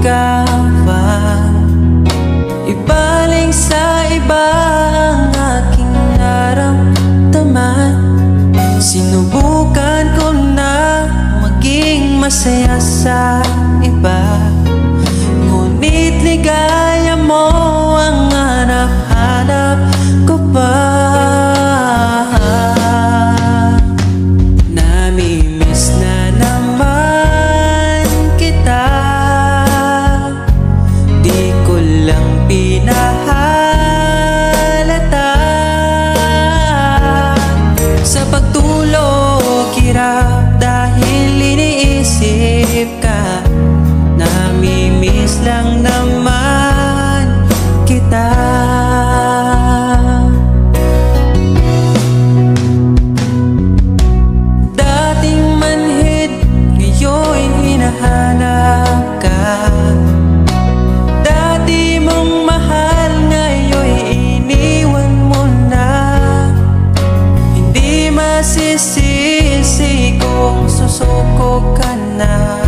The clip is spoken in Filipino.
ikaw ibaling sa iba ang aking naramdaman. Sinubukan ko na maging masaya sa iba, ngunit ligaya mo ang hanap-hanap ko pa. Namimiss na naman kita, di ko lang pinahalata. Sa pagtulog hirap dahil iniisip ka, namimiss lang naman kita. Dating manhid, ngayon'y hinahanap ka. Dati mong mahal, ngayon'y iniwan mo na. Hindi masisisi kung susuko ka na.